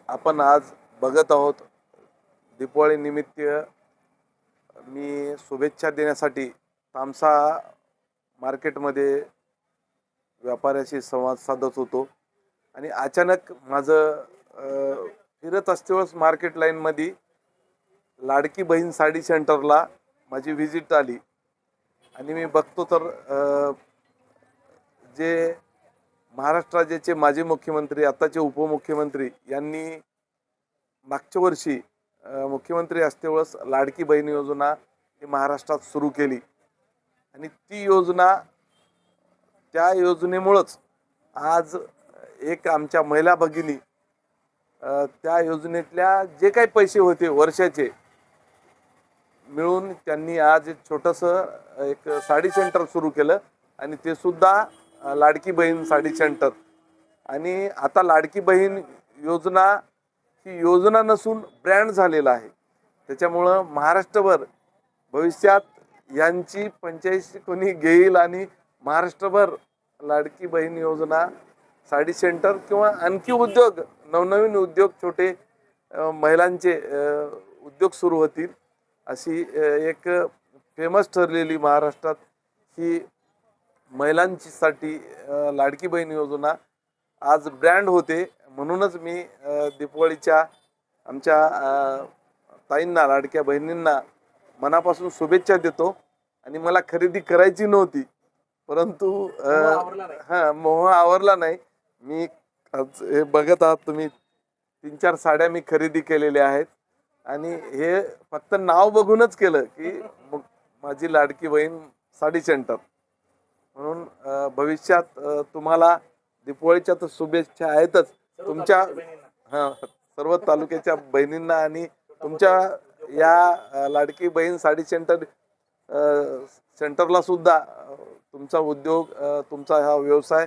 आपण आज बघत आहोत दीपावली निमित्त मी शुभेच्छा देण्यासाठी तामसा मार्केटमध्ये व्यापाऱ्याशी संवाद साधत होतो आणि अचानक माझं फिरत असतेवेळेस मार्केट लाईनमध्ये लाडकी बहीण साडी सेंटरला माझी व्हिजिट आली आणि मी बघतो तर जे महाराष्ट्राचे माजी मुख्यमंत्री आताचे उपमुख्यमंत्री यांनी मागच्या वर्षी मुख्यमंत्री असतेवेळेस लाडकी बहीण योजना ही महाराष्ट्रात सुरू केली आणि ती योजना त्या योजनेमुळेच आज एक आमच्या महिला भगिनी त्या योजनेतल्या जे काही पैसे होते वर्षाचे मिळून त्यांनी आज एक छोटंसं एक साडी सेंटर सुरू केलं आणि ते सुद्धा लाडकी बहीण साडी सेंटर। आणि आता लाडकी बहीण योजना ही योजना नसून ब्रँड झालेला आहे। त्याच्यामुळं महाराष्ट्रभर भविष्यात यांची पंचायत कोणी घेईल आणि महाराष्ट्रभर लाडकी बहीण योजना साडी सेंटर किंवा आणखी उद्योग नवनवीन उद्योग छोटे महिलांचे उद्योग सुरू होतील अशी एक फेमस ठरलेली महाराष्ट्रात ही महिलांची साठी लाडकी बहीण योजना आज ब्रँड होते। म्हणूनच मी दीपावलीच्या आमच्या ताईंना लाडक्या बहिणींना मनापासून शुभेच्छा देतो। आणि मला खरेदी करायची नव्हती परंतु मोह आवरला नाही। मी हे बघत आहात तुम्ही 3-4 साड्या मी खरेदी केलेल्या आहेत आणि हे फक्त नाव बघूनच केलं की माझी लाडकी बहीण साडी सेंटर म्हणून। भविष्यात तुम्हाला दीपावलीच्या तर शुभेच्छा आहेतच तुमच्या सर्व तालुक्याच्या बहिणींना आणि तुमच्या या लाडकी बहीण साडी सेंटरला सुद्धा तुमचा उद्योग तुमचा हा व्यवसाय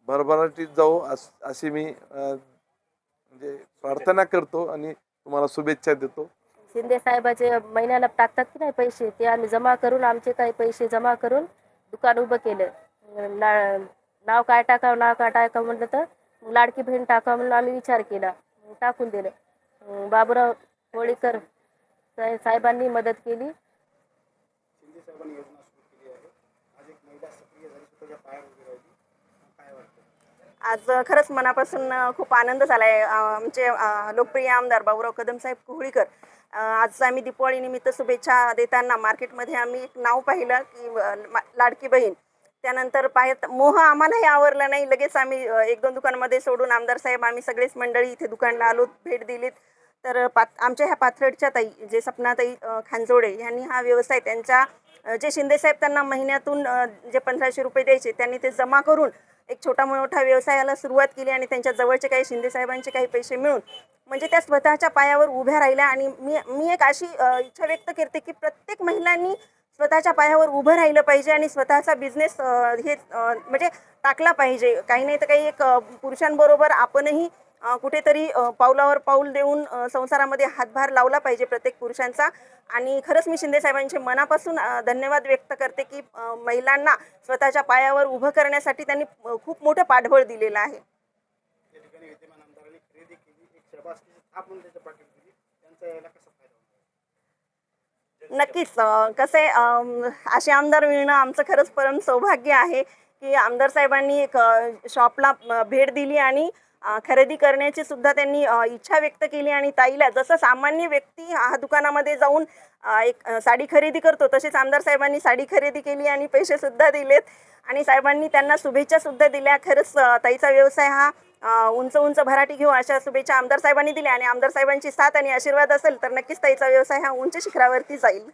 भरभराटीत जाऊ अशी मी म्हणजे प्रार्थना करतो आणि तुम्हाला शुभेच्छा देतो। शिंदे साहेबाचे महिन्याला टाकतात की नाही पैसे ते आम्ही जमा करून आमचे काही पैसे जमा करून दुकान उभं केलं। नाव काय टाकावं म्हटलं तर लाडकी बहीण टाकावं म्हणून आम्ही विचार केला टाकून दिलं। बाबूराव होळीकर साहेबांनी मदत केली। आज खरंच मनापासून खूप आनंद झालाय। आमचे लोकप्रिय आमदार बाबूराव कदम साहेब कोहळीकर आज आम्ही दिवाळी निमित्त शुभेच्छा देताना मार्केटमध्ये आम्ही एक नाव पाहिलं की लाडकी बहीण। त्यानंतर पाहत मोह आम्हालाही आवरला नाही, लगेच आम्ही 1-2 दुकानामध्ये सोडून आमदार साहेब आम्ही सगळेच मंडळी इथे दुकानला आलो, भेट दिलीत। तर आमच्या ह्या पाथर्डच्या ताई जे सपनाताई खांजोडे यांनी हा व्यवसाय त्यांच्या जे शिंदे साहेब त्यांना महिन्यातून जे 1500 रुपये द्यायचे त्यांनी ते जमा करून एक छोटा मोठा व्यवसायाला सुरुवात केली आणि त्यांच्या जवळचे काही शिंदे साहेबांचे काही पैसे मिळून म्हणजे त्या स्वतःच्या पायावर उभ्या राहिल्या। आणि मी एक अशी इच्छा व्यक्त करते की प्रत्येक महिलांनी स्वतःच्या पायावर उभं राहिलं पाहिजे आणि स्वतःचा बिझनेस हे म्हणजे टाकला पाहिजे। काही नाही तर काही एक पुरुषांबरोबर आपणही कुठेतरी पावलावर पाऊल देऊन संसारामध्ये हातभार लावला पाहिजे प्रत्येक पुरुषांचा। आणि खरंच मी शिंदे साहेबांचे मनापासून धन्यवाद व्यक्त करते की महिलांना स्वतःच्या पायावर उभं करण्यासाठी त्यांनी खूप मोठं पाठबळ दिलेलं आहे। नक्कीच कसं आहे असे आमदार मिळणं आमचं खरंच परम सौभाग्य आहे की आमदार साहेबांनी एक शॉपला भेट दिली आणि खरेदी करण्याची सुद्धा त्यांनी इच्छा व्यक्त केली। आणि ताईला जसं सामान्य व्यक्ती हा दुकानामध्ये जाऊन एक साडी खरेदी करतो तसेच आमदार साहेबांनी साडी खरेदी केली आणि पैसे सुद्धा दिलेत आणि साहेबांनी त्यांना शुभेच्छा सुद्धा दिल्या। खरंच ताईचा व्यवसाय हा उंच भराटी घेऊ अशा शुभेच्छा आमदार साहेबांनी दिल्या आणि आमदार साहेबांची साथ आणि आशीर्वाद असेल तर नक्कीच ताईचा व्यवसाय हा उंच शिखरावरती जाईल।